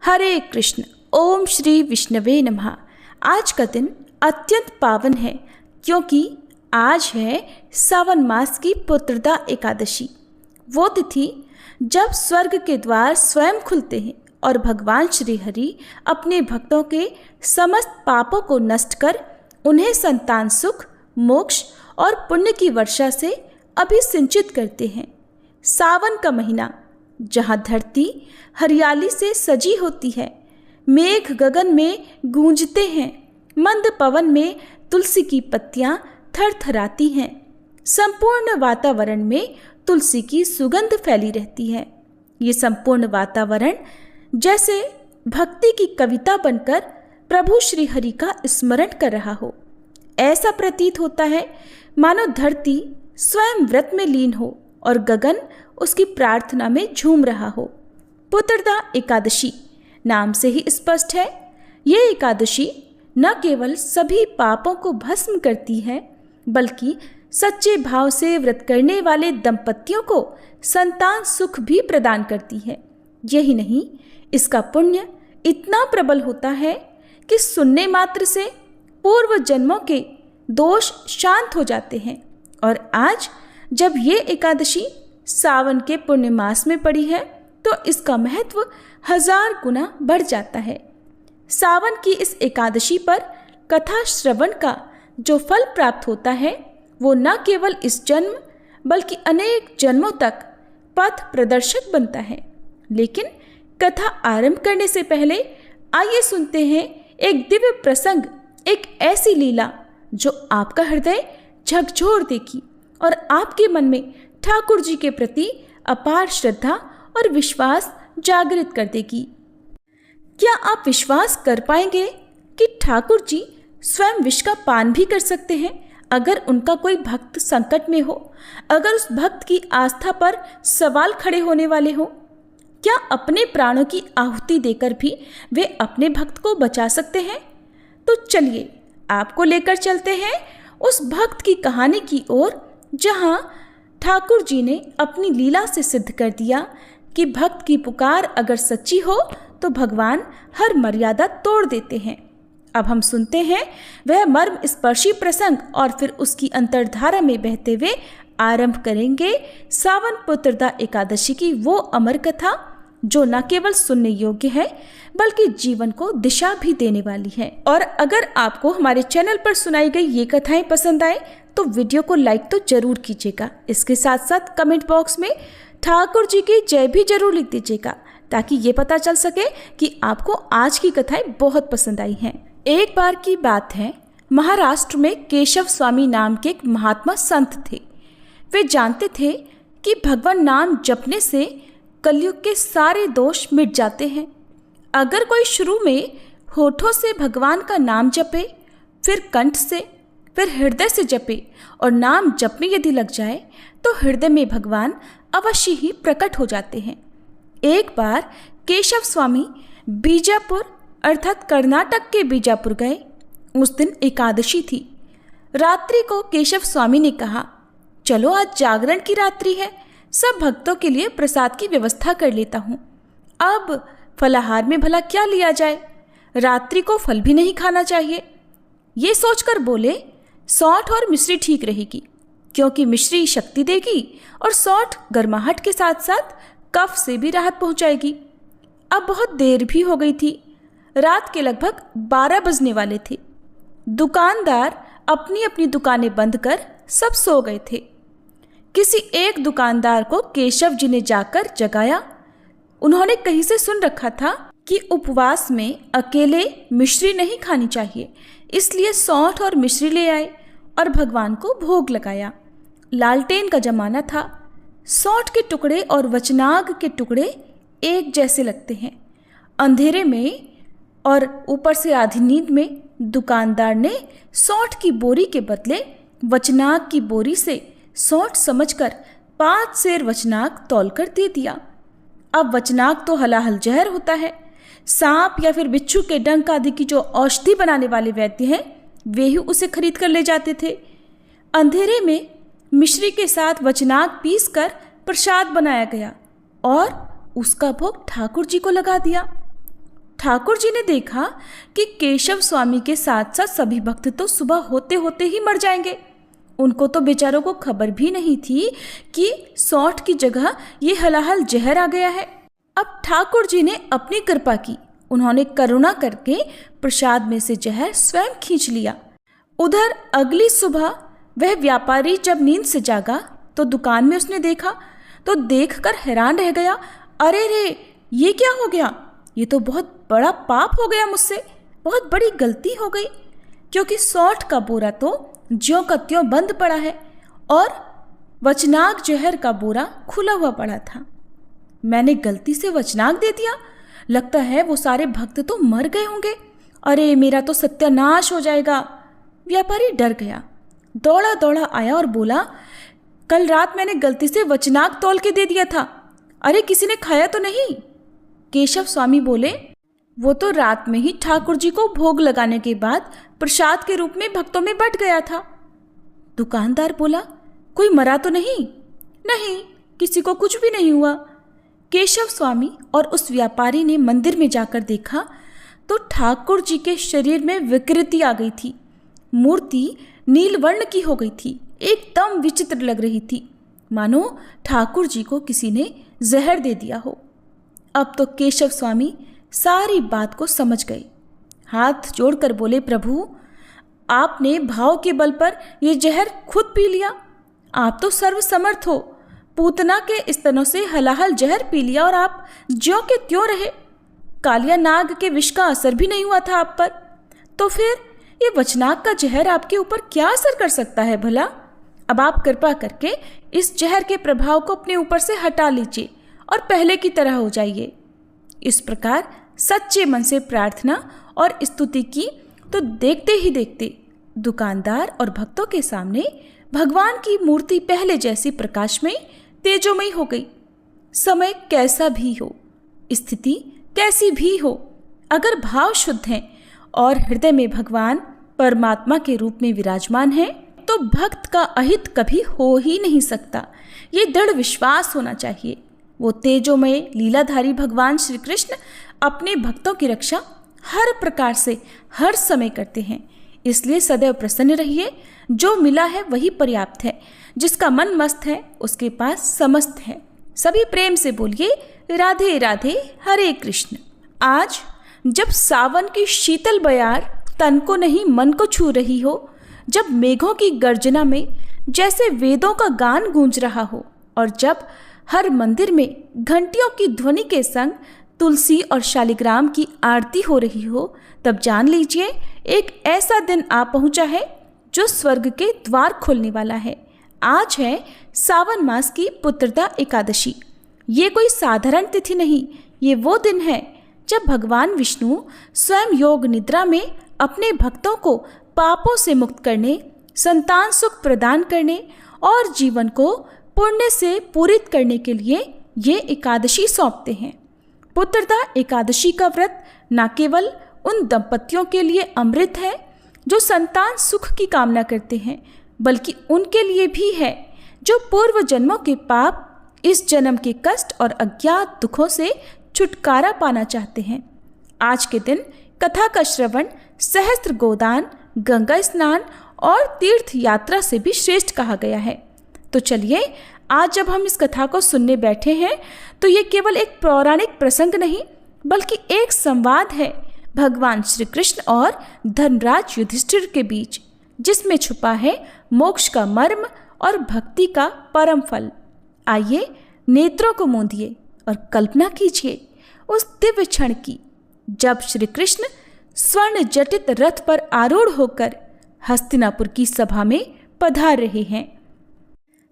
हरे कृष्ण। ओम श्री विष्णवे नमः। आज का दिन अत्यंत पावन है क्योंकि आज है सावन मास की पुत्रदा एकादशी। वो तिथि जब स्वर्ग के द्वार स्वयं खुलते हैं और भगवान श्री हरि अपने भक्तों के समस्त पापों को नष्ट कर उन्हें संतान सुख, मोक्ष और पुण्य की वर्षा से अभिसिंचित करते हैं। सावन का महीना जहाँ धरती हरियाली से सजी होती है, मेघ गगन में गूंजते हैं, मंद पवन में तुलसी की पत्तियां थरथराती हैं, संपूर्ण वातावरण में तुलसी की सुगंध फैली रहती है। ये संपूर्ण वातावरण जैसे भक्ति की कविता बनकर प्रभु श्री हरि का स्मरण कर रहा हो। ऐसा प्रतीत होता है मानो धरती स्वयं व्रत में लीन हो और गगन उसकी प्रार्थना में झूम रहा हो। पुत्रदा एकादशी नाम से ही स्पष्ट है, ये एकादशी न केवल सभी पापों को भस्म करती है बल्कि सच्चे भाव से व्रत करने वाले दंपतियों को संतान सुख भी प्रदान करती है। यही नहीं, इसका पुण्य इतना प्रबल होता है कि सुनने मात्र से पूर्व जन्मों के दोष शांत हो जाते हैं। और आज जब ये एकादशी सावन के पुण्य मास में पड़ी है तो इसका महत्व 1000 गुना बढ़ जाता है। सावन की इस एकादशी पर कथा श्रवण का जो फल प्राप्त होता है वो न केवल इस जन्म बल्कि अनेक जन्मों तक पथ प्रदर्शक बनता है। लेकिन कथा आरंभ करने से पहले आइए सुनते हैं एक दिव्य प्रसंग, एक ऐसी लीला जो आपका हृदय झकझोर देगी और आपके मन में ठाकुर जी के प्रति अपार श्रद्धा और विश्वास जागृत कर देगी। क्या आप विश्वास कर पाएंगे कि ठाकुर जी स्वयं विष का पान भी कर सकते हैं अगर उनका कोई भक्त संकट में हो, अगर उस भक्त की आस्था पर सवाल खड़े होने वाले हो? क्या अपने प्राणों की आहुति देकर भी वे अपने भक्त को बचा सकते हैं? तो चलिए आपको लेकर चलते हैं उस भक्त की कहानी की ओर जहां ठाकुर जी ने अपनी लीला से सिद्ध कर दिया कि भक्त की पुकार अगर सच्ची हो तो भगवान हर मर्यादा तोड़ देते हैं। अब हम सुनते हैं वह मर्म स्पर्शी प्रसंग और फिर उसकी अंतर्धारा में बहते हुए आरंभ करेंगे सावन पुत्रदा एकादशी की वो अमर कथा जो न केवल सुनने योग्य है बल्कि जीवन को दिशा भी देने वाली है। और अगर आपको हमारे चैनल पर सुनाई गई ये कथाएं पसंद आए तो वीडियो को लाइक तो जरूर कीजिएगा। इसके साथ साथ कमेंट बॉक्स में ठाकुर जी की जय भी जरूर लिख दीजिएगा ताकि ये पता चल सके कि आपको आज की कथाएं बहुत पसंद आई हैं। एक बार की बात है, महाराष्ट्र में केशव स्वामी नाम के एक महात्मा संत थे। वे जानते थे कि भगवान नाम जपने से कलयुग के सारे दोष मिट जाते हैं। अगर कोई शुरू में होठों से भगवान का नाम जपे, फिर कंठ से, फिर हृदय से जपे और नाम जप में यदि लग जाए तो हृदय में भगवान अवश्य ही प्रकट हो जाते हैं। एक बार केशव स्वामी बीजापुर अर्थात कर्नाटक के बीजापुर गए। उस दिन एकादशी थी। रात्रि को केशव स्वामी ने कहा, चलो आज जागरण की रात्रि है, सब भक्तों के लिए प्रसाद की व्यवस्था कर लेता हूँ। अब फलाहार में भला क्या लिया जाए, रात्रि को फल भी नहीं खाना चाहिए। ये सोचकर बोले, सौंठ और मिश्री ठीक रहेगी क्योंकि मिश्री शक्ति देगी और सौंठ गर्माहट के साथ साथ कफ से भी राहत पहुंचाएगी। अब बहुत देर भी हो गई थी, रात के लगभग 12 बजने वाले थे। दुकानदार अपनी अपनी दुकानें बंद कर सब सो गए थे। किसी एक दुकानदार को केशव जी ने जाकर जगाया। उन्होंने कहीं से सुन रखा था कि उपवास में अकेले मिश्री नहीं खानी चाहिए, इसलिए सौंठ और मिश्री ले आए और भगवान को भोग लगाया। लालटेन का जमाना था। सौंठ के टुकड़े और वचनाग के टुकड़े एक जैसे लगते हैं। अंधेरे में और ऊपर से आधी नींद में दुकानदार ने सौंठ की बोरी के बदले वचनाग की बोरी से सौंठ समझकर 5 सेर वचनाग तौलकर दे दिया। अब वचनाग तो हलाहल जहर होता है। सांप या फिर बिच्छू के डंक आदि की जो औषधि बनाने वाले वैद्य हैं वे ही उसे खरीद कर ले जाते थे। अंधेरे में मिश्री के साथ वचनाग पीसकर प्रसाद बनाया गया और उसका भोग ठाकुर जी को लगा दिया। ठाकुर जी ने देखा कि केशव स्वामी के साथ साथ सभी भक्त तो सुबह होते होते ही मर जाएंगे। उनको तो बेचारों को खबर भी नहीं थी कि सौंठ की जगह ये हलाहल जहर आ गया है। अब ठाकुर जी ने अपनी कृपा की, उन्होंने करुणा करके प्रसाद में से जहर स्वयं खींच लिया। उधर अगली सुबह वह व्यापारी जब नींद से जागा तो दुकान में उसने देखा तो देखकर हैरान रह गया। अरे रे, ये क्या हो गया? ये तो बहुत बड़ा पाप हो गया मुझसे, बहुत बड़ी गलती हो गई, क्योंकि सौंठ का बोरा तो ज्यों का त्यों बंद पड़ा है और वचनाक जहर का बोरा खुला हुआ पड़ा था। मैंने गलती से वचनाक दे दिया। लगता है वो सारे भक्त तो मर गए होंगे। अरे, मेरा तो सत्यानाश हो जाएगा। व्यापारी डर गया, दौड़ा दौड़ा आया और बोला, कल रात मैंने गलती से वचनाक तौल के दे दिया था। अरे, किसी ने खाया तो नहीं? केशव स्वामी बोले, वो तो रात में ही ठाकुर जी को भोग लगाने के बाद प्रसाद के रूप में भक्तों में बंट गया था। दुकानदार बोला, कोई मरा तो नहीं? नहीं, किसी को कुछ भी नहीं हुआ। केशव स्वामी और उस व्यापारी ने मंदिर में जाकर देखा तो ठाकुर जी के शरीर में विकृति आ गई थी। मूर्ति नीलवर्ण की हो गई थी, एकदम विचित्र लग रही थी, मानो ठाकुर जी को किसी ने जहर दे दिया हो। अब तो केशव स्वामी सारी बात को समझ गए। हाथ जोड़कर बोले, प्रभु, आपने भाव के बल पर यह जहर खुद पी लिया। आप तो सर्वसमर्थ हो। पूतना के स्तनों से हलाहल जहर पी लिया और आप ज्यों के त्यों रहे। कालिया नाग के विष का असर भी नहीं हुआ था आप पर, तो फिर ये वचनाक का जहर आपके ऊपर क्या असर कर सकता है भला? अब आप कृपा करके इस जहर के प्रभाव को अपने ऊपर से हटा लीजिए और पहले की तरह हो जाइए। इस प्रकार सच्चे मन से प्रार्थना और स्तुति की तो देखते ही देखते दुकानदार और भक्तों के सामने भगवान की मूर्ति पहले जैसी प्रकाशमयी तेजोमयी हो गई। समय कैसा भी हो, स्थिति कैसी भी हो, अगर भाव शुद्ध हैं और हृदय में भगवान परमात्मा के रूप में विराजमान है तो भक्त का अहित कभी हो ही नहीं सकता। ये दृढ़ विश्वास होना चाहिए। वो तेजोमय लीलाधारी भगवान श्री कृष्ण अपने भक्तों की रक्षा हर प्रकार से हर समय करते हैं। इसलिए सदैव प्रसन्न रहिए। जो मिला है वही पर्याप्त है। जिसका मन मस्त है उसके पास समस्त है। सभी प्रेम से बोलिए, राधे राधे, हरे कृष्ण। आज जब सावन की शीतल बयार तन को नहीं मन को छू रही हो, जब मेघों की गर्जना में जैसे वेदों का गान गूंज रहा हो और जब हर मंदिर में घंटियों की ध्वनि के संग तुलसी और शालिग्राम की आरती हो रही हो, तब जान लीजिए एक ऐसा दिन आ पहुंचा है जो स्वर्ग के द्वार खोलने वाला है। आज है सावन मास की पुत्रदा एकादशी। ये कोई साधारण तिथि नहीं, ये वो दिन है जब भगवान विष्णु स्वयं योग निद्रा में अपने भक्तों को पापों से मुक्त करने, संतान सुख प्रदान करने और जीवन को पुण्य से पूरित करने के लिए ये एकादशी सौंपते हैं। पुत्रदा एकादशी का व्रत न केवल उन दंपतियों के लिए अमृत है जो संतान सुख की कामना करते हैं, बल्कि उनके लिए भी है जो पूर्व जन्मों के पाप, इस जन्म के कष्ट और अज्ञात दुखों से छुटकारा पाना चाहते हैं। आज के दिन कथा का श्रवण सहस्त्र गोदान, गंगा स्नान और तीर्थ यात्रा से भी श्रेष्ठ कहा गया है। तो चलिए, आज जब हम इस कथा को सुनने बैठे हैं तो ये केवल एक पौराणिक प्रसंग नहीं बल्कि एक संवाद है भगवान श्री कृष्ण और धर्मराज युधिष्ठिर के बीच, जिसमें छुपा है मोक्ष का मर्म और भक्ति का परम फल। आइए नेत्रों को मूंदिए और कल्पना कीजिए उस दिव्य क्षण की जब श्री कृष्ण स्वर्ण जटित रथ पर आरूढ़ होकर हस्तिनापुर की सभा में पधार रहे हैं।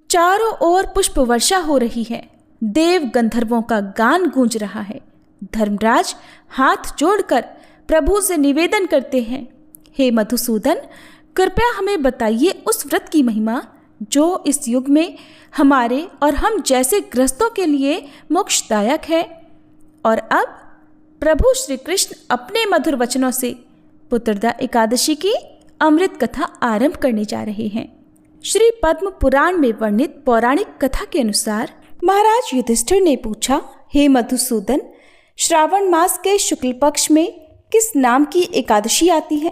चारों ओर पुष्प वर्षा हो रही है, देव गंधर्वों का गान गूंज रहा है। धर्मराज हाथ जोड़कर प्रभु से निवेदन करते हैं, हे मधुसूदन, कृपया हमें बताइए उस व्रत की महिमा जो इस युग में हमारे और हम जैसे गृहस्थों के लिए मोक्षदायक है। और अब प्रभु श्री कृष्ण अपने मधुर वचनों से पुत्रदा एकादशी की अमृत कथा आरंभ करने जा रहे हैं। श्री पद्म पुराण में वर्णित पौराणिक कथा के अनुसार महाराज युधिष्ठिर ने पूछा, हे मधुसूदन, श्रावण मास के शुक्ल पक्ष में किस नाम की एकादशी आती है,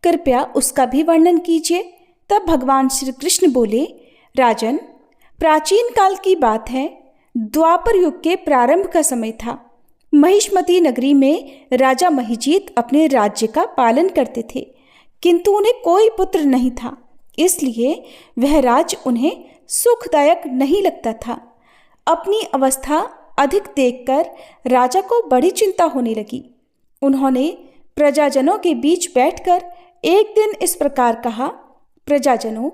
कृपया उसका भी वर्णन कीजिए। तब भगवान श्री कृष्ण बोले, राजन, प्राचीन काल की बात है। द्वापर युग के प्रारंभ का समय था। महिष्मती नगरी में राजा महिजीत अपने राज्य का पालन करते थे, किंतु उन्हें कोई पुत्र नहीं था, इसलिए वह राज्य उन्हें सुखदायक नहीं लगता था। अपनी अवस्था अधिक देखकर राजा को बड़ी चिंता होने लगी। उन्होंने प्रजाजनों के बीच बैठकर एक दिन इस प्रकार कहा, प्रजाजनों,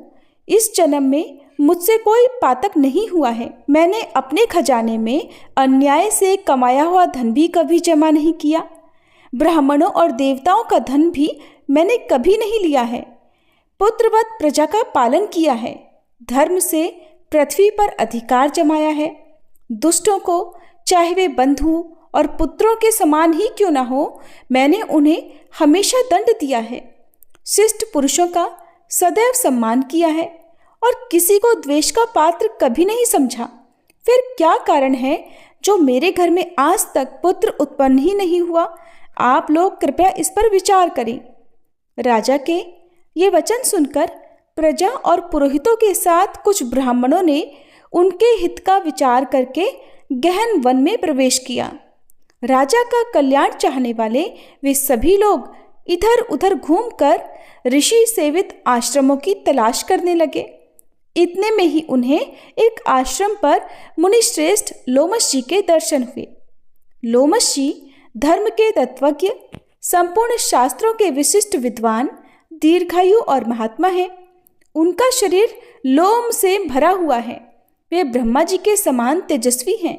इस जन्म में मुझसे कोई पातक नहीं हुआ है। मैंने अपने खजाने में अन्याय से कमाया हुआ धन भी कभी जमा नहीं किया। ब्राह्मणों और देवताओं का धन भी मैंने कभी नहीं लिया है। पुत्रवत प्रजा का पालन किया है। धर्म से पृथ्वी पर अधिकार जमाया है। दुष्टों को, चाहे वे बंधु और पुत्रों के समान ही क्यों न हो, मैंने उन्हें हमेशा दंड दिया है। शिष्ट पुरुषों का सदैव सम्मान किया है और किसी को द्वेष का पात्र कभी नहीं समझा। फिर क्या कारण है जो मेरे घर में आज तक पुत्र उत्पन्न ही नहीं हुआ? आप लोग कृपया इस पर विचार करें। राजा के ये वचन सुनकर प्रजा और पुरोहितों के साथ कुछ ब्राह्मणों ने उनके हित का विचार करके गहन वन में प्रवेश किया। राजा का कल्याण चाहने वाले वे सभी लोग इधर उधर घूमकर ऋषि सेवित आश्रमों की तलाश करने लगे। इतने में ही उन्हें एक आश्रम पर मुनिश्रेष्ठ लोमश जी के दर्शन हुए। लोमश जी धर्म के तत्वज्ञ, संपूर्ण शास्त्रों के विशिष्ट विद्वान, दीर्घायु और महात्मा हैं। उनका शरीर लोम से भरा हुआ है। वे ब्रह्मा जी के समान तेजस्वी हैं।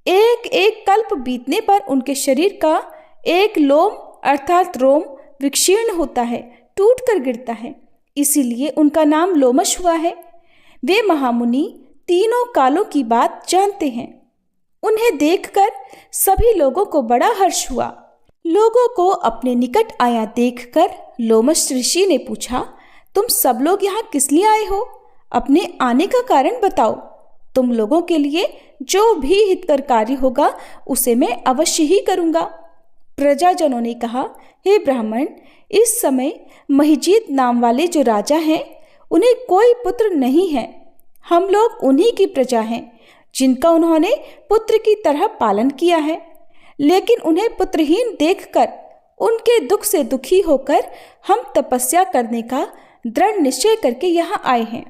एक एक कल्प बीतने पर उनके शरीर का एक लोम अर्थात रोम विक्षीर्ण होता है, टूट कर गिरता है, इसीलिए उनका नाम लोमश हुआ है। वे महामुनि तीनों कालों की बात जानते हैं। उन्हें देखकर सभी लोगों को बड़ा हर्ष हुआ। लोगों को अपने निकट आया देखकर लोमश ऋषि ने पूछा, तुम सब लोग यहाँ किस लिए आए हो? अपने आने का कारण बताओ। तुम लोगों के लिए जो भी हितकर कार्य होगा उसे मैं अवश्य ही करूँगा। प्रजाजनों ने कहा, हे ब्राह्मण, इस समय महिजीत नाम वाले जो राजा हैं, उन्हें कोई पुत्र नहीं है। हम लोग उन्हीं की प्रजा हैं, जिनका उन्होंने पुत्र की तरह पालन किया है। लेकिन उन्हें पुत्रहीन देखकर उनके दुख से दुखी होकर हम तपस्या करने का दृढ़ निश्चय करके यहाँ आए हैं।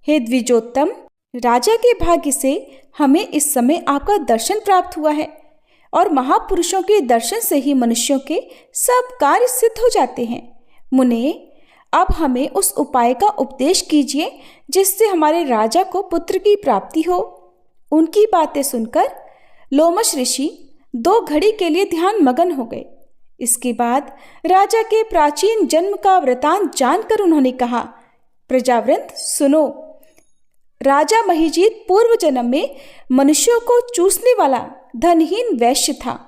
हे द्विजोत्तम, राजा के भाग्य से हमें इस समय आपका दर्शन प्राप्त हुआ है और महापुरुषों के दर्शन से ही मनुष्यों के सब कार्य सिद्ध हो जाते हैं। मुने, अब हमें उस उपाय का उपदेश कीजिए जिससे हमारे राजा को पुत्र की प्राप्ति हो। उनकी बातें सुनकर लोमश ऋषि 2 घड़ी के लिए ध्यान मगन हो गए। इसके बाद राजा के प्राचीन जन्म का वृतांत जानकर उन्होंने कहा, प्रजावृंद सुनो। राजा महिजीत पूर्व जन्म में मनुष्यों को चूसने वाला धनहीन वैश्य था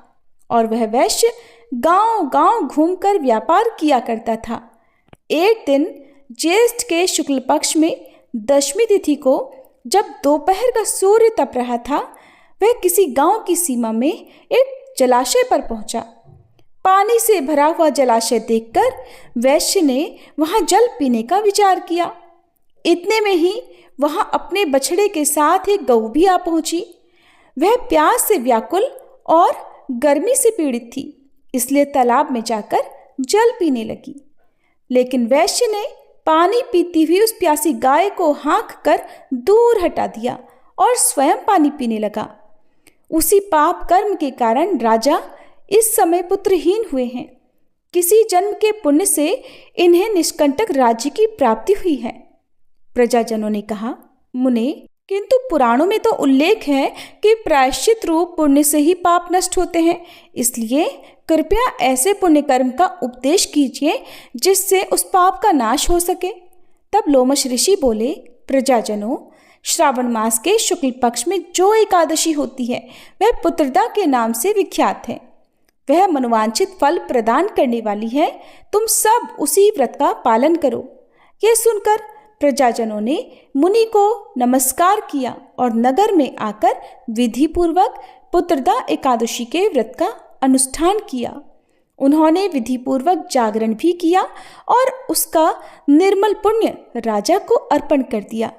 और वह वैश्य गांव-गांव घूमकर व्यापार किया करता था। एक दिन ज्येष्ठ के शुक्ल पक्ष में दशमी तिथि को जब दोपहर का सूर्य तप रहा था, वह किसी गांव की सीमा में एक जलाशय पर पहुंचा। पानी से भरा हुआ जलाशय देखकर वैश्य ने वहां जल पीने का विचार किया। इतने में ही वहां अपने बछड़े के साथ एक गऊ भी आ पहुंची। वह प्यास से व्याकुल और गर्मी से पीड़ित थी, इसलिए तालाब में जाकर जल पीने लगी। लेकिन वैश्य ने पानी पीती हुई उस प्यासी गाय को हाँक कर दूर हटा दिया और स्वयं पानी पीने लगा। उसी पाप कर्म के कारण राजा इस समय पुत्रहीन हुए हैं। किसी जन्म के पुण्य से इन्हें निष्कंटक राज्य की प्राप्ति हुई है। प्रजाजनों ने कहा, मुने, किंतु पुराणों में तो उल्लेख है कि प्रायश्चित रूप पुण्य से ही पाप नष्ट होते हैं, इसलिए कृपया ऐसे पुण्य कर्म का उपदेश कीजिए जिससे उस पाप का नाश हो सके। तब लोमश ऋषि बोले, प्रजाजनों, श्रावण मास के शुक्ल पक्ष में जो एकादशी होती है वह पुत्रदा के नाम से विख्यात है। वह मनोवांछित फल प्रदान करने वाली है। तुम सब उसी व्रत का पालन करो। यह सुनकर प्रजाजनों ने मुनि को नमस्कार किया और नगर में आकर विधि पूर्वक पुत्रदा एकादशी के व्रत का अनुष्ठान किया। उन्होंने विधिपूर्वक जागरण भी किया और उसका निर्मल पुण्य राजा को अर्पण कर दिया।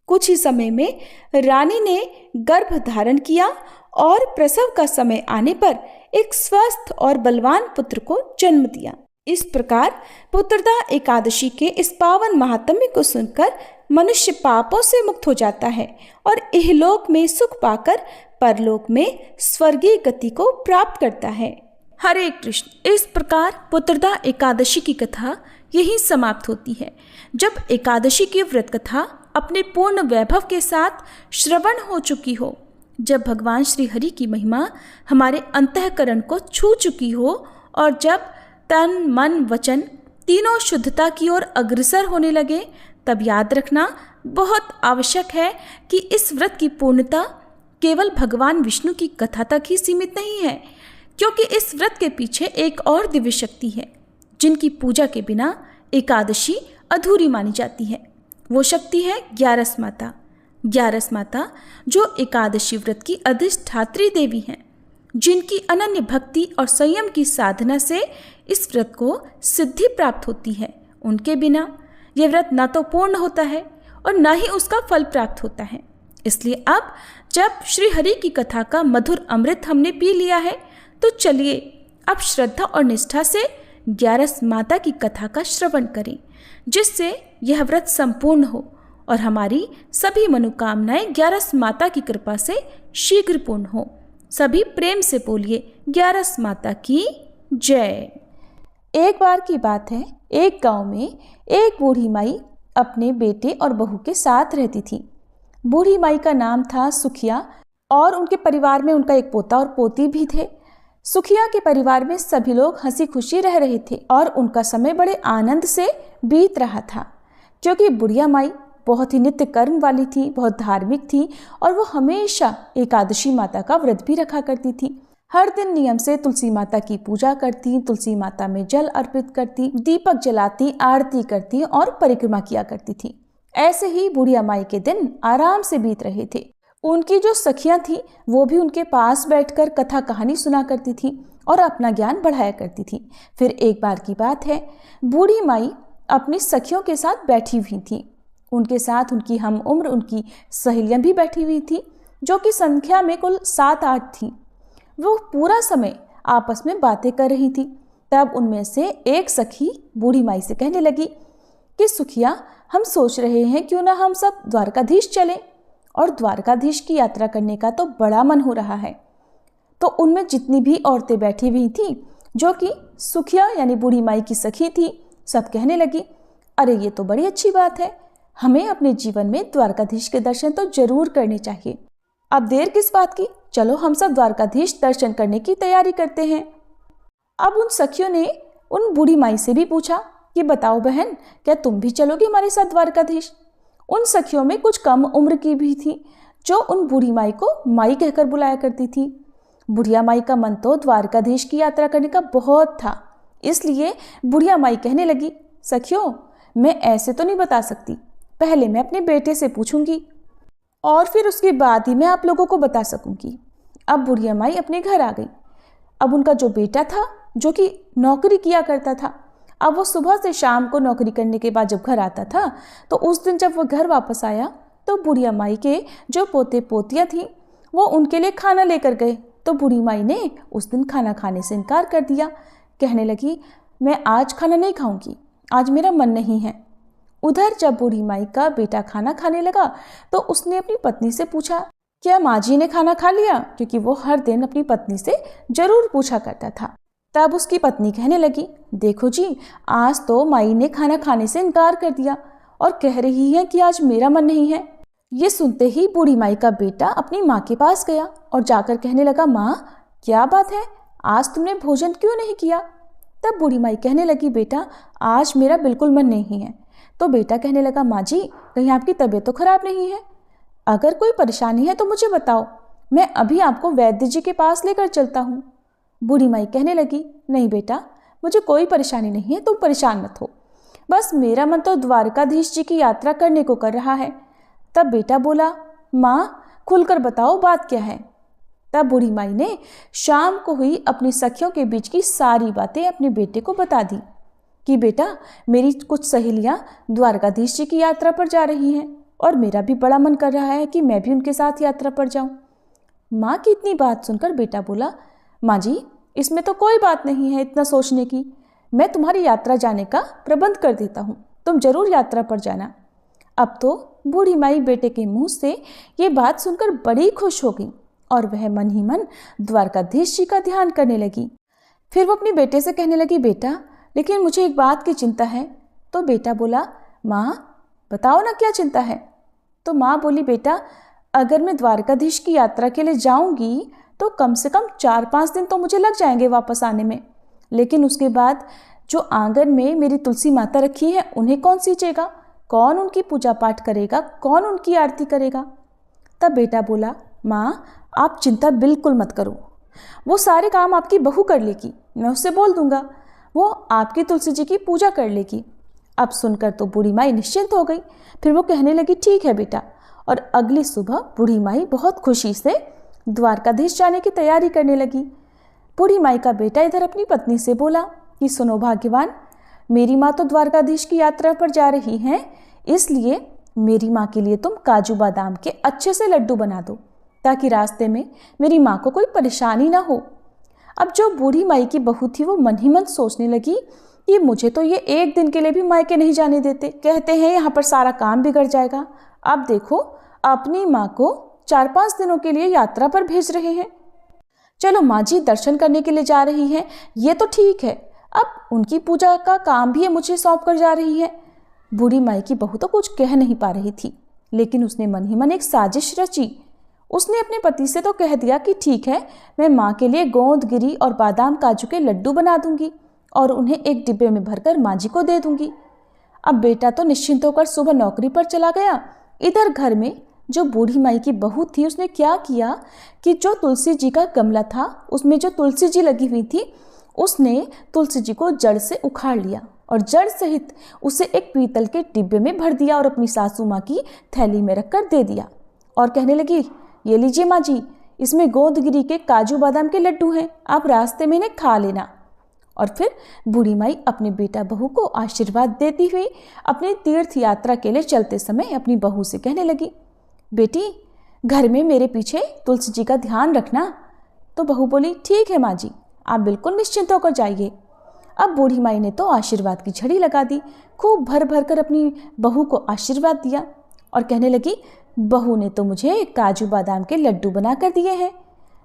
कुछ ही समय में रानी ने गर्भ धारण किया और प्रसव का समय आने पर एक स्वस्थ और बलवान पुत्र को जन्म दिया। इस प्रकार पुत्रदा एकादशी के इस पावन महात्म्य को सुनकर मनुष्य पापों से मुक्त हो जाता है और इहलोक में सुख पाकर परलोक में स्वर्गीय गति को प्राप्त करता है। हरे कृष्ण। इस प्रकार पुत्रदा एकादशी की कथा यहीं समाप्त होती है। जब एकादशी की व्रत कथा अपने पूर्ण वैभव के साथ श्रवण हो चुकी हो, जब भगवान श्री हरि की महिमा हमारे अंतःकरण को छू चुकी हो और जब तन मन वचन तीनों शुद्धता की ओर अग्रसर होने लगे, तब याद रखना बहुत आवश्यक है कि इस व्रत की पूर्णता केवल भगवान विष्णु की कथा तक ही सीमित नहीं है, क्योंकि इस व्रत के पीछे एक और दिव्य शक्ति है जिनकी पूजा के बिना एकादशी अधूरी मानी जाती है। वो शक्ति है ग्यारस माता। ग्यारस माता जो एकादशी व्रत की अधिष्ठात्री देवी हैं, जिनकी अनन्य भक्ति और संयम की साधना से इस व्रत को सिद्धि प्राप्त होती है। उनके बिना यह व्रत न तो पूर्ण होता है और न ही उसका फल प्राप्त होता है। इसलिए अब जब श्री हरि की कथा का मधुर अमृत हमने पी लिया है, तो चलिए अब श्रद्धा और निष्ठा से ग्यारस माता की कथा का श्रवण करें, जिससे यह व्रत संपूर्ण हो और हमारी सभी मनोकामनाएं ग्यारस माता की कृपा से शीघ्र पूर्ण हो। सभी प्रेम से बोलिए ग्यारस माता की जय। एक बार की बात है, एक गांव में एक बूढ़ी माई अपने बेटे और बहू के साथ रहती थी। बूढ़ी माई का नाम था सुखिया और उनके परिवार में उनका एक पोता और पोती भी थे। सुखिया के परिवार में सभी लोग हंसी खुशी रह रहे थे और उनका समय बड़े आनंद से बीत रहा था, क्योंकि बुढ़िया माई बहुत ही नित्य कर्म वाली थी, बहुत धार्मिक थी और वो हमेशा एकादशी माता का व्रत भी रखा करती थी। हर दिन नियम से तुलसी माता की पूजा करती, तुलसी माता में जल अर्पित करती, दीपक जलाती, आरती करती और परिक्रमा किया करती थी। ऐसे ही बुढ़िया माई के दिन आराम से बीत रहे थे। उनकी जो सखियां थी वो भी उनके पास बैठकर कथा कहानी सुना करती थी और अपना ज्ञान बढ़ाया करती थी। फिर एक बार की बात है, बूढ़ी माई अपनी सखियों के साथ बैठी हुई थी। उनके साथ उनकी हम उम्र उनकी सहेलियां भी बैठी हुई थी, जो कि संख्या में कुल 7-8 थी। वो पूरा समय आपस में बातें कर रही थी। तब उनमें से एक सखी बूढ़ी माई से कहने लगी कि सुखिया, हम सोच रहे हैं क्यों ना हम सब द्वारकाधीश चलें, और द्वारकाधीश की यात्रा करने का तो बड़ा मन हो रहा है। तो उनमें जितनी भी औरतें बैठी हुई थी, जो कि सुखिया यानी बूढ़ी माई की सखी थी, सब कहने लगी, अरे ये तो बड़ी अच्छी बात है, हमें अपने जीवन में द्वारकाधीश के दर्शन तो जरूर करने चाहिए। अब देर किस बात की, चलो हम सब द्वारकाधीश दर्शन करने की तैयारी करते हैं। अब उन सखियों ने उन बूढ़ी माई से भी पूछा कि बताओ बहन, क्या तुम भी चलोगी हमारे साथ द्वारकाधीश? उन सखियों में कुछ कम उम्र की भी थी, जो उन बूढ़ी माई को माई कहकर बुलाया करती थी। बुढ़िया माई का मन तो द्वारकाधीश की यात्रा करने का बहुत था, इसलिए बुढ़िया माई कहने लगी, सखियों, मैं ऐसे तो नहीं बता सकती, पहले मैं अपने बेटे से पूछूंगी और फिर उसके बाद ही मैं आप लोगों को बता सकूंगी। अब बुढ़िया माई अपने घर आ गई। अब उनका जो बेटा था, जो कि नौकरी किया करता था, अब वो सुबह से शाम को नौकरी करने के बाद जब घर आता था, तो उस दिन जब वो घर वापस आया तो बुढ़िया माई के जो पोते पोतियाँ थीं वो उनके लिए खाना लेकर गए। तो बूढ़ी माई ने उस दिन खाना खाने से इनकार कर दिया। कहने लगी, मैं आज खाना नहीं खाऊंगी, आज मेरा मन नहीं है। उधर जब बूढ़ी माई का बेटा खाना खाने लगा तो उसने अपनी पत्नी से पूछा, क्या माँ जी ने खाना खा लिया? क्योंकि वो हर दिन अपनी पत्नी से जरूर पूछा करता था। तब उसकी पत्नी कहने लगी, देखो जी, आज तो माई ने खाना खाने से इनकार कर दिया और कह रही है कि आज मेरा मन नहीं है। ये सुनते ही बूढ़ी माई का बेटा अपनी माँ के पास गया और जाकर कहने लगा, माँ क्या बात है, आज तुमने भोजन क्यों नहीं किया? तब बूढ़ी माई कहने लगी, बेटा आज मेरा बिल्कुल मन नहीं है। तो बेटा कहने लगा, माँ जी कहीं आपकी तबीयत तो खराब नहीं है? अगर कोई परेशानी है तो मुझे बताओ, मैं अभी आपको वैद्य जी के पास लेकर चलता हूँ। बूढ़ी माई कहने लगी, नहीं बेटा, मुझे कोई परेशानी नहीं है, तुम परेशान मत हो, बस मेरा मन तो द्वारकाधीश जी की यात्रा करने को कर रहा है। तब बेटा बोला, माँ खुलकर बताओ बात क्या है? तब बूढ़ी माई ने शाम को हुई अपनी सखियों के बीच की सारी बातें अपने बेटे को बता दी कि बेटा, मेरी कुछ सहेलियां द्वारकाधीश जी की यात्रा पर जा रही हैं और मेरा भी बड़ा मन कर रहा है कि मैं भी उनके साथ यात्रा पर जाऊं। माँ की इतनी बात सुनकर बेटा बोला, माँ जी, इसमें तो कोई बात नहीं है इतना सोचने की। मैं तुम्हारी यात्रा जाने का प्रबंध कर देता हूँ, तुम जरूर यात्रा पर जाना। अब तो बूढ़ी माई बेटे के मुंह से ये बात सुनकर बड़ी खुश हो गई और वह मन ही मन द्वारकाधीश जी का ध्यान करने लगी। फिर वो अपने बेटे से कहने लगी, बेटा, लेकिन मुझे एक बात की चिंता है। तो बेटा बोला, माँ बताओ ना क्या चिंता है। तो माँ बोली, बेटा, अगर मैं द्वारकाधीश की यात्रा के लिए जाऊंगी तो कम से कम 4-5 दिन तो मुझे लग जाएंगे वापस आने में। लेकिन उसके बाद जो आंगन में मेरी तुलसी माता रखी है उन्हें कौन सींचेगा, कौन उनकी पूजा पाठ करेगा, कौन उनकी आरती करेगा। तब बेटा बोला, माँ आप चिंता बिल्कुल मत करो, वो सारे काम आपकी बहू कर लेगी। मैं उससे बोल दूंगा, वो आपकी तुलसी जी की पूजा कर लेगी। अब सुनकर तो बूढ़ी माई निश्चिंत हो गई। फिर वो कहने लगी, ठीक है बेटा। और अगली सुबह बूढ़ी माई बहुत खुशी से द्वारकाधीश जाने की तैयारी करने लगी। बूढ़ी माई का बेटा इधर अपनी पत्नी से बोला कि सुनो भाग्यवान, मेरी माँ तो द्वारकाधीश की यात्रा पर जा रही हैं, इसलिए मेरी माँ के लिए तुम काजू बादाम के अच्छे से लड्डू बना दो ताकि रास्ते में मेरी माँ को कोई परेशानी ना हो। अब जो बूढ़ी माई की बहू थी वो मन ही मन सोचने लगी कि मुझे तो ये एक दिन के लिए भी मायके नहीं जाने देते, कहते हैं यहाँ पर सारा काम बिगड़ जाएगा। अब देखो अपनी माँ को 4-5 दिनों के लिए यात्रा पर भेज रहे हैं। चलो माँ जी दर्शन करने के लिए जा रही हैं, ये तो ठीक है, अब उनकी पूजा का काम भी मुझे सौंप कर जा रही है। बूढ़ी माई की बहू तो कुछ कह नहीं पा रही थी, लेकिन उसने मन ही मन एक साजिश रची। उसने अपने पति से तो कह दिया कि ठीक है, मैं माँ के लिए गोंद गिरी और बादाम काजू के लड्डू बना दूंगी और उन्हें एक डिब्बे में भरकर माँ जी को दे दूंगी। अब बेटा तो निश्चिंत होकर सुबह नौकरी पर चला गया। इधर घर में जो बूढ़ी माई की बहू थी उसने क्या किया कि जो तुलसी जी का गमला था उसमें जो तुलसी जी लगी हुई थी उसने तुलसी जी को जड़ से उखाड़ लिया और जड़ सहित उसे एक पीतल के डिब्बे में भर दिया और अपनी सासू माँ की थैली में रखकर दे दिया और कहने लगी, ये लीजिए माँ जी, इसमें गोदगिरी के काजू बादाम के लड्डू हैं, आप रास्ते में इन्हें खा लेना। और फिर बूढ़ी माई अपने बेटा बहू को आशीर्वाद देती हुई अपनी तीर्थ यात्रा के लिए चलते समय अपनी बहू से कहने लगी, बेटी घर में मेरे पीछे तुलसी जी का ध्यान रखना। तो बहू बोली, ठीक है माँ जी, आप बिल्कुल निश्चिंत होकर जाइए। अब बूढ़ी माई ने तो आशीर्वाद की झड़ी लगा दी, खूब भर भर कर अपनी बहू को आशीर्वाद दिया और कहने लगी, बहू ने तो मुझे काजू बादाम के लड्डू बना कर दिए हैं।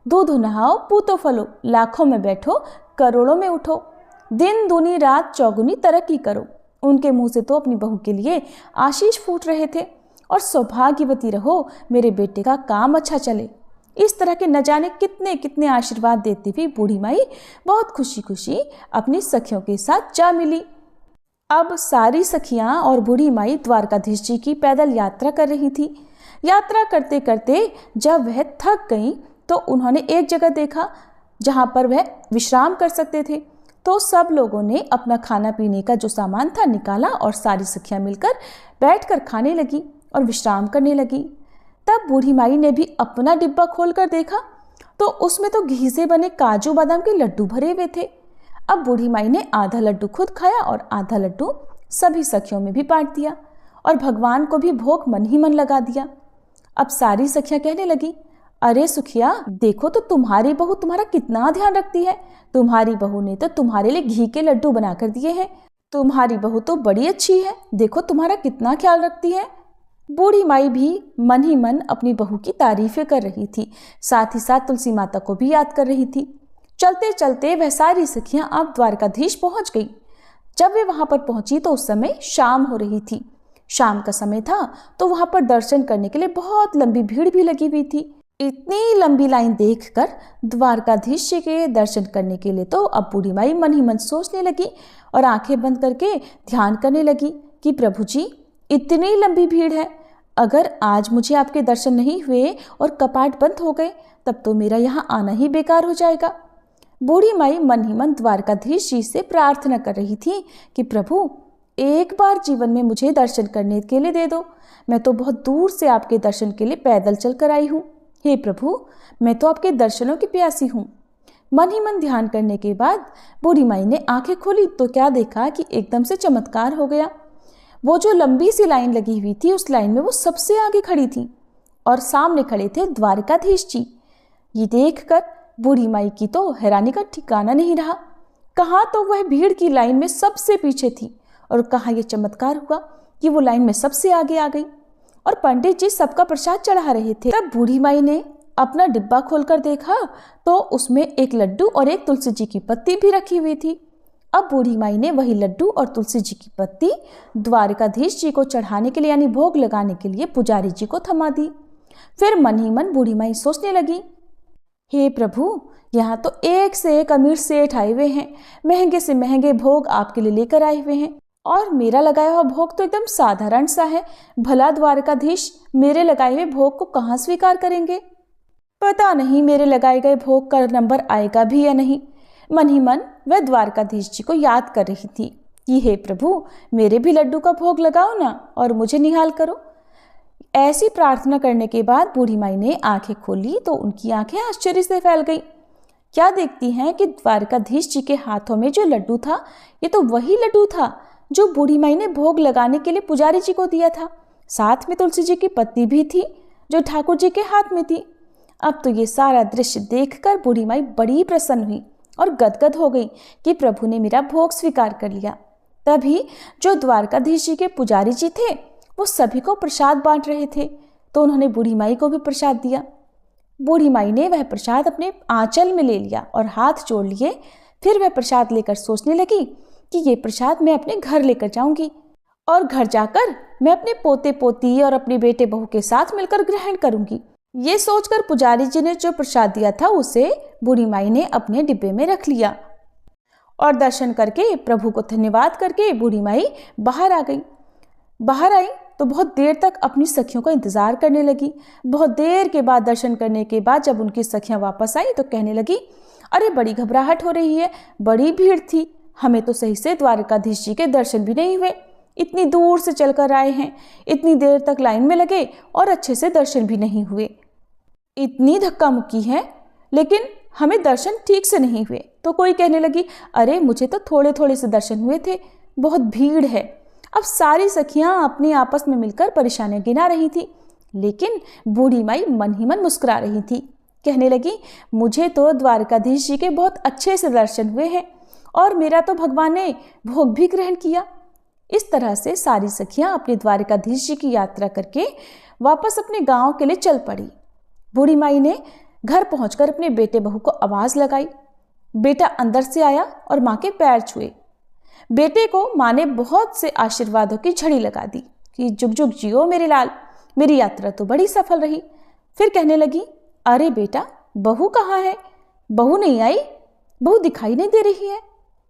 दूधो नहाओ पूतो फलो, लाखों में बैठो करोड़ों में उठो, दिन दूनी रात चौगुनी तरक्की करो। उनके मुंह से तो अपनी बहू के लिए आशीष फूट रहे थे और सौभाग्यवती रहो, मेरे बेटे का काम अच्छा चले। इस तरह के न जाने कितने कितने आशीर्वाद देती हुई बूढ़ी माई बहुत खुशी खुशी अपनी सखियों के साथ जा मिली। अब सारी सखियां और बूढ़ी माई द्वारकाधीश जी की पैदल यात्रा कर रही थी। यात्रा करते करते जब वह थक गईं तो उन्होंने एक जगह देखा जहां पर वह विश्राम कर सकते थे। तो सब लोगों ने अपना खाना पीने का जो सामान था निकाला और सारी सखियां मिलकर बैठकर खाने लगी और विश्राम करने लगी। तब बूढ़ी माई ने भी अपना डिब्बा खोलकर देखा तो उसमें तो घी से बने काजू बादाम के लड्डू भरे हुए थे। अब बूढ़ी माई ने आधा लड्डू खुद खाया और आधा लड्डू सभी सखियों में भी बांट दिया और भगवान को भी भोग मन ही मन लगा दिया। अब सारी सखियां कहने लगी, अरे सुखिया, देखो तो तुम्हारी बहू तुम्हारा कितना ध्यान रखती है। तुम्हारी बहू ने तो तुम्हारे लिए घी के लड्डू बनाकर दिए हैं। तुम्हारी बहू तो बड़ी अच्छी है, देखो तुम्हारा कितना ख्याल रखती है। बूढ़ी माई भी मन ही मन अपनी बहू की तारीफें कर रही थी, साथ ही साथ तुलसी माता को भी याद कर रही थी। चलते चलते वह सारी सखियां अब द्वारकाधीश पहुंच गई। जब वे वहां पर पहुंची तो उस समय शाम हो रही थी। शाम का समय था तो वहां पर दर्शन करने के लिए बहुत लंबी भीड़ भी लगी हुई थी। इतनी लंबी लाइन देखकर द्वारकाधीश जी के दर्शन करने के लिए तो अब बूढ़ी माई मन ही मन सोचने लगी और आंखें बंद करके ध्यान करने लगी कि प्रभु जी, इतनी लंबी भीड़ है, अगर आज मुझे आपके दर्शन नहीं हुए और कपाट बंद हो गए तब तो मेरा यहाँ आना ही बेकार हो जाएगा। बूढ़ी माई मन ही मन द्वारकाधीश जी से प्रार्थना कर रही थी कि प्रभु, एक बार जीवन में मुझे दर्शन करने के लिए दे दो। मैं तो बहुत दूर से आपके दर्शन के लिए पैदल चल कर आई हूँ। हे प्रभु, मैं तो आपके दर्शनों की प्यासी हूँ। मन ही मन ध्यान करने के बाद बूढ़ी माई ने आंखें खोली तो क्या देखा कि एकदम से चमत्कार हो गया। वो जो लंबी सी लाइन लगी हुई थी, उस लाइन में वो सबसे आगे खड़ी थी और सामने खड़े थे द्वारकाधीश जी। ये देखकर बूढ़ी माई की तो हैरानी का ठिकाना नहीं रहा। कहाँ तो वह भीड़ की लाइन में सबसे पीछे थी और कहाँ ये चमत्कार हुआ कि वो लाइन में सबसे आगे आ गई और पंडित जी सबका प्रसाद चढ़ा रहे थे। तब बूढ़ी माई ने अपना डिब्बा खोलकर देखा तो उसमें एक लड्डू और एक तुलसी जी की पत्ती भी रखी हुई थी। अब बूढ़ी माई ने वही लड्डू और तुलसी जी की पत्ती द्वारकाधीश जी को चढ़ाने के लिए यानी भोग लगाने के लिए पुजारी जी को थमा दी। फिर मन ही मन बूढ़ी माई सोचने लगी, हे प्रभु, यहाँ तो एक से एक अमीर सेठ आए हुए हैं, महंगे से महंगे भोग आपके लिए लेकर आए हुए हैं और मेरा लगाया हुआ भोग तो एकदम साधारण सा है। भला द्वारकाधीश मेरे लगाए हुए भोग को कहाँ स्वीकार करेंगे? पता नहीं मेरे लगाए गए भोग का नंबर आएगा भी या नहीं। मन ही मन वह द्वारकाधीश जी को याद कर रही थी कि हे प्रभु, मेरे भी लड्डू का भोग लगाओ ना और मुझे निहाल करो। ऐसी प्रार्थना करने के बाद बूढ़ी माई ने आंखें खोली तो उनकी आंखें आश्चर्य से फैल गई। क्या देखती हैं कि द्वारकाधीश जी के हाथों में जो लड्डू था, ये तो वही लड्डू था जो बूढ़ी माई ने भोग लगाने के लिए पुजारी जी को दिया था। साथ में तुलसी जी की पत्ती भी थी जो ठाकुर जी के हाथ में थी। अब तो ये सारा दृश्य देखकर बूढ़ी माई बड़ी प्रसन्न हुई और गदगद हो गई कि प्रभु ने मेरा भोग स्वीकार कर लिया। तभी जो द्वारकाधीश जी के पुजारी जी थे वो सभी को प्रसाद बांट रहे थे, तो उन्होंने बूढ़ी माई को भी प्रसाद दिया। बूढ़ी माई ने वह प्रसाद अपने आंचल में ले लिया और हाथ जोड़ लिए। फिर वह प्रसाद लेकर सोचने लगी कि ये प्रसाद मैं अपने घर लेकर जाऊंगी और घर जाकर मैं अपने पोते पोती और अपने बेटे बहू के साथ मिलकर ग्रहण करूंगी। ये सोचकर पुजारी जी ने जो प्रसाद दिया था उसे बूढ़ी माई ने अपने डिब्बे में रख लिया और दर्शन करके प्रभु को धन्यवाद करके बूढ़ी माई बाहर आ गई। बाहर आई तो बहुत देर तक अपनी सखियों का इंतजार करने लगी। बहुत देर के बाद दर्शन करने के बाद जब उनकी सखियां वापस आई तो कहने लगी, अरे बड़ी घबराहट हो रही है, बड़ी भीड़ थी, हमें तो सही से द्वारकाधीश जी के दर्शन भी नहीं हुए। इतनी दूर से चलकर आए हैं, इतनी देर तक लाइन में लगे और अच्छे से दर्शन भी नहीं हुए। इतनी धक्का मुक्की है लेकिन हमें दर्शन ठीक से नहीं हुए। तो कोई कहने लगी, अरे मुझे तो थोड़े थोड़े से दर्शन हुए थे, बहुत भीड़ है। अब सारी सखियां अपनी आपस में मिलकर परेशानियां गिना रही थी, लेकिन बूढ़ी माई मन ही मन मुस्कुरा रही थी। कहने लगी, मुझे तो द्वारकाधीश जी के बहुत अच्छे से दर्शन हुए हैं और मेरा तो भगवान ने भोग भी ग्रहण किया। इस तरह से सारी सखियां अपने द्वारकाधीश जी की यात्रा करके वापस अपने गांव के लिए चल पड़ी। बूढ़ी माई ने घर पहुंचकर अपने बेटे बहू को आवाज लगाई। बेटा अंदर से आया और माँ के पैर छुए। बेटे को माँ ने बहुत से आशीर्वादों की झड़ी लगा दी कि जुग जुग जियो मेरे लाल, मेरी यात्रा तो बड़ी सफल रही। फिर कहने लगी, अरे बेटा, बहू कहाँ है? बहू नहीं आई, बहू दिखाई नहीं दे रही है।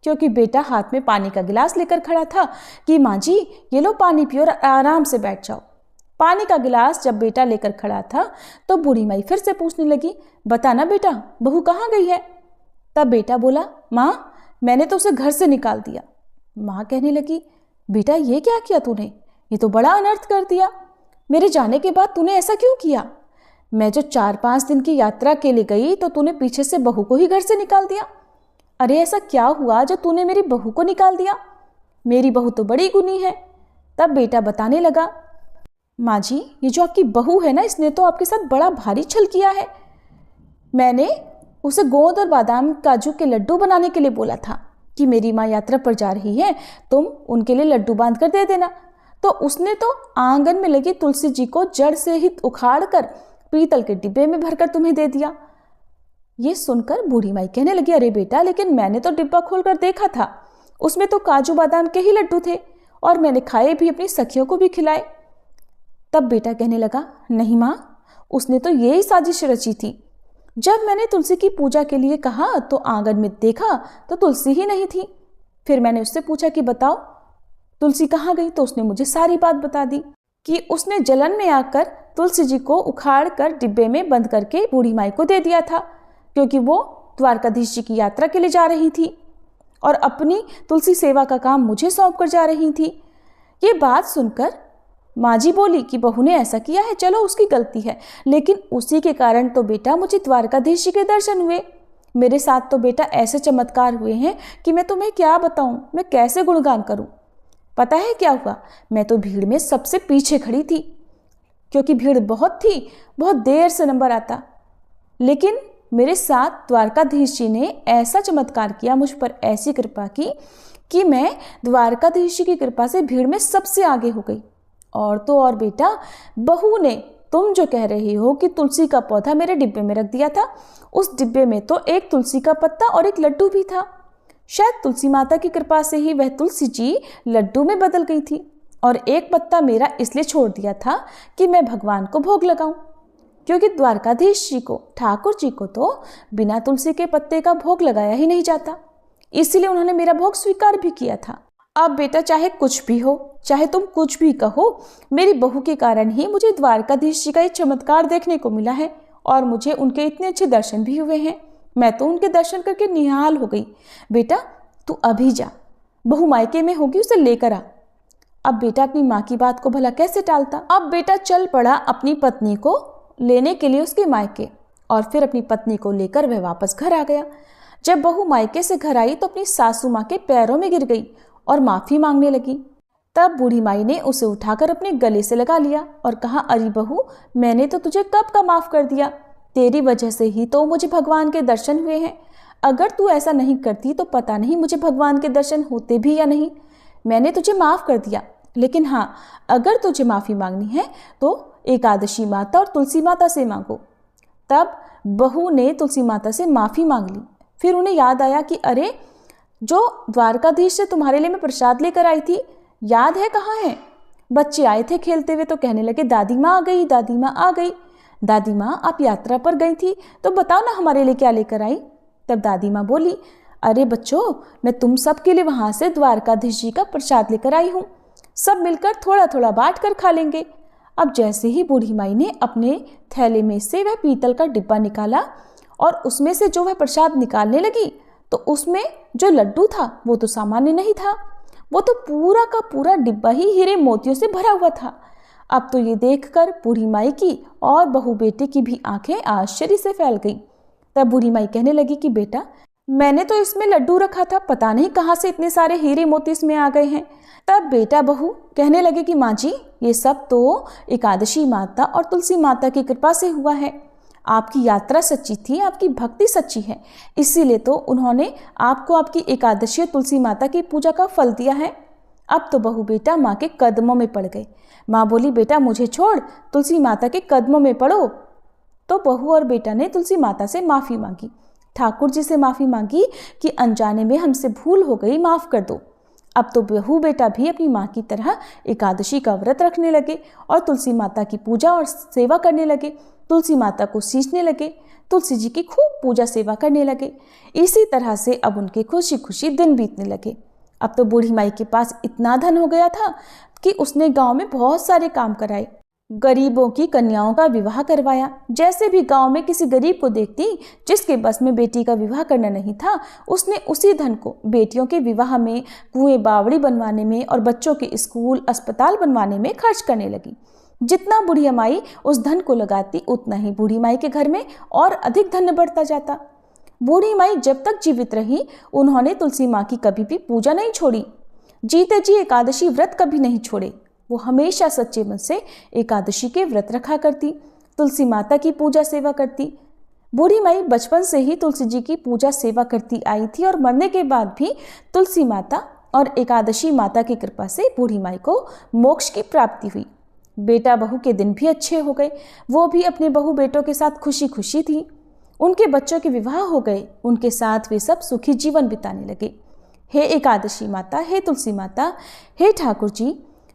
क्योंकि बेटा हाथ में पानी का गिलास लेकर खड़ा था कि माँ जी ये लो पानी पियो और आराम से बैठ जाओ। पानी का गिलास जब बेटा लेकर खड़ा था तो बूढ़ी माई फिर से पूछने लगी, बता ना बेटा, बहू कहाँ गई है? तब बेटा बोला, माँ मैंने तो उसे घर से निकाल दिया। माँ कहने लगी, बेटा ये क्या किया तूने? ये तो बड़ा अनर्थ कर दिया। मेरे जाने के बाद तूने ऐसा क्यों किया? मैं जो 4-5 दिन की यात्रा के लिए गई तो तूने पीछे से बहू को ही घर से निकाल दिया। अरे ऐसा क्या हुआ जो तूने मेरी बहू को निकाल दिया? मेरी बहू तो बड़ी गुनी है। तब बेटा बताने लगा, माँ जी ये जो आपकी बहू है ना, इसने तो आपके साथ बड़ा भारी छल किया है। मैंने उसे गोंद और बादाम काजू के लड्डू बनाने के लिए बोला था कि मेरी माँ यात्रा पर जा रही है, तुम उनके लिए लड्डू बांध कर दे देना। तो उसने तो आंगन में लगी तुलसी जी को जड़ से ही उखाड़ कर पीतल के डिब्बे में भरकर तुम्हें दे दिया। ये सुनकर बूढ़ी माई कहने लगी, अरे बेटा, लेकिन मैंने तो डिब्बा खोलकर देखा था, उसमें तो काजू बादाम के ही लड्डू थे और मैंने खाए भी, अपनी सखियों को भी खिलाए। तब बेटा कहने लगा, नहीं माँ, उसने तो यही साजिश रची थी। जब मैंने तुलसी की पूजा के लिए कहा तो आंगन में देखा तो तुलसी ही नहीं थी। फिर मैंने उससे पूछा कि बताओ तुलसी कहाँ गई? तो उसने मुझे सारी बात बता दी कि उसने जलन में आकर तुलसी जी को उखाड़ कर डिब्बे में बंद करके बूढ़ी माई को दे दिया था, क्योंकि वो द्वारकाधीश जी की यात्रा के लिए जा रही थी और अपनी तुलसी सेवा का काम मुझे सौंप कर जा रही थी। ये बात सुनकर माँ जी बोली कि बहू ने ऐसा किया है, चलो उसकी गलती है, लेकिन उसी के कारण तो बेटा मुझे द्वारकाधीश जी के दर्शन हुए। मेरे साथ तो बेटा ऐसे चमत्कार हुए हैं कि मैं तुम्हें क्या बताऊं, मैं कैसे गुणगान करूं। पता है क्या हुआ, मैं तो भीड़ में सबसे पीछे खड़ी थी, क्योंकि भीड़ बहुत थी, बहुत देर से नंबर आता। लेकिन मेरे साथ द्वारकाधीश जी ने ऐसा चमत्कार किया, मुझ पर ऐसी कृपा की कि मैं द्वारकाधीश जी की कृपा से भीड़ में सबसे आगे हो गई। और तो और बेटा, बहू ने तुम जो कह रही हो कि तुलसी का पौधा मेरे डिब्बे में रख दिया था, उस डिब्बे में तो एक तुलसी का पत्ता और एक लड्डू भी था। शायद तुलसी माता की कृपा से ही वह तुलसी जी लड्डू में बदल गई थी, और एक पत्ता मेरा इसलिए छोड़ दिया था कि मैं भगवान को भोग लगाऊं, क्योंकि द्वारकाधीश जी को, ठाकुर जी को तो बिना तुलसी के पत्ते का भोग लगाया ही नहीं जाता, इसीलिए उन्होंने मेरा भोग स्वीकार भी किया था। अब बेटा, चाहे कुछ भी हो, चाहे तुम कुछ भी कहो, मेरी बहू के कारण ही मुझे द्वारकाधीश जी का ये चमत्कार देखने को मिला है, और मुझे उनके इतने अच्छे दर्शन भी हुए हैं। मैं तो उनके दर्शन करके निहाल हो गई। बेटा तू अभी जा, बहू मायके में होगी, उसे लेकर आ। अब बेटा अपनी माँ की बात को भला कैसे टालता। अब बेटा चल पड़ा अपनी पत्नी को लेने के लिए उसके मायके, और फिर अपनी पत्नी को लेकर वह वापस घर आ गया। जब बहू मायके से घर आई तो अपनी सासू माँ के पैरों में गिर गई और माफ़ी मांगने लगी। तब बूढ़ी माई ने उसे उठाकर अपने गले से लगा लिया और कहा, अरे बहू, मैंने तो तुझे कब का माफ़ कर दिया, तेरी वजह से ही तो मुझे भगवान के दर्शन हुए हैं। अगर तू ऐसा नहीं करती तो पता नहीं मुझे भगवान के दर्शन होते भी या नहीं। मैंने तुझे माफ़ कर दिया, लेकिन हाँ, अगर तुझे माफ़ी मांगनी है तो एकादशी माता और तुलसी माता से मांगो। तब बहू ने तुलसी माता से माफ़ी मांग ली। फिर उन्हें याद आया कि अरे, जो द्वारकाधीश से तुम्हारे लिए मैं प्रसाद लेकर आई थी, याद है कहाँ है। बच्चे आए थे खेलते हुए तो कहने लगे, दादी माँ आ गई, दादी माँ आ गई। दादी माँ, आप यात्रा पर गई थी तो बताओ ना हमारे लिए क्या लेकर आई। तब दादी माँ बोली, अरे बच्चों, मैं तुम सब के लिए वहाँ से द्वारकाधीश जी का प्रसाद लेकर आई हूँ, सब मिलकर थोड़ा थोड़ा बांट कर खा लेंगे। अब जैसे ही बूढ़ी माई ने अपने थैले में से वह पीतल का डिब्बा निकाला और उसमें से जो वह प्रसाद निकालने लगी, तो उसमें जो लड्डू था वो तो सामान्य नहीं था, वो तो पूरा का पूरा डिब्बा ही हीरे मोतियों से भरा हुआ था। अब तो ये देखकर बूढ़ी माई की और बहू बेटे की भी आंखें आश्चर्य से फैल गई। तब बूढ़ी माई कहने लगी कि बेटा, मैंने तो इसमें लड्डू रखा था, पता नहीं कहाँ से इतने सारे हीरे मोती इसमें आ गए हैं। तब बेटा बहू कहने लगे कि माँ जी, ये सब तो एकादशी माता और तुलसी माता की कृपा से हुआ है। आपकी यात्रा सच्ची थी, आपकी भक्ति सच्ची है, इसीलिए तो उन्होंने आपको आपकी एकादशी और तुलसी माता की पूजा का फल दिया है। अब तो बहू बेटा माँ के कदमों में पड़ गए। माँ बोली, बेटा मुझे छोड़, तुलसी माता के कदमों में पड़ो। तो बहू और बेटा ने तुलसी माता से माफ़ी मांगी, ठाकुर जी से माफ़ी मांगी कि अनजाने में हमसे भूल हो गई, माफ़ कर दो। अब तो बहू बेटा भी अपनी माँ की तरह एकादशी का व्रत रखने लगे और तुलसी माता की पूजा और सेवा करने लगे, तुलसी माता को सींचने लगे, तुलसी जी की खूब पूजा सेवा करने लगे। इसी तरह से अब उनके खुशी खुशी दिन बीतने लगे। अब तो बूढ़ी माई के पास इतना धन हो गया था कि उसने गांव में बहुत सारे काम कराए, गरीबों की कन्याओं का विवाह करवाया। जैसे भी गांव में किसी गरीब को देखती जिसके बस में बेटी का विवाह करना नहीं था, उसने उसी धन को बेटियों के विवाह में, कुएं बावड़ी बनवाने में और बच्चों के स्कूल अस्पताल बनवाने में खर्च करने लगी। जितना बूढ़ी माई उस धन को लगाती, उतना ही बूढ़ी माई के घर में और अधिक धन बढ़ता जाता। बूढ़ी माई जब तक जीवित रही, उन्होंने तुलसी माँ की कभी भी पूजा नहीं छोड़ी, जीते जी एकादशी व्रत कभी नहीं छोड़े। वो हमेशा सच्चे मन से एकादशी के व्रत रखा करती, तुलसी माता की पूजा सेवा करती। बूढ़ी माई बचपन से ही तुलसी जी की पूजा सेवा करती आई थी और मरने के बाद भी तुलसी माता और एकादशी माता की कृपा से बूढ़ी माई को मोक्ष की प्राप्ति हुई। बेटा बहू के दिन भी अच्छे हो गए, वो भी अपने बहू बेटों के साथ खुशी खुशी थी। उनके बच्चों के विवाह हो गए, उनके साथ वे सब सुखी जीवन बिताने लगे। हे एकादशी माता, हे तुलसी माता, हे ठाकुर जी,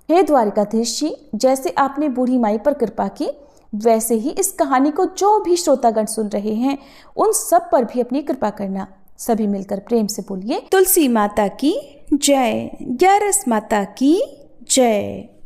हे द्वारकाधीश जी, जैसे आपने बूढ़ी माई पर कृपा की, वैसे ही इस कहानी को जो भी श्रोतागण सुन रहे हैं उन सब पर भी अपनी कृपा करना। सभी मिलकर प्रेम से बोलिए, तुलसी माता की जय, ग्यारस माता की जय।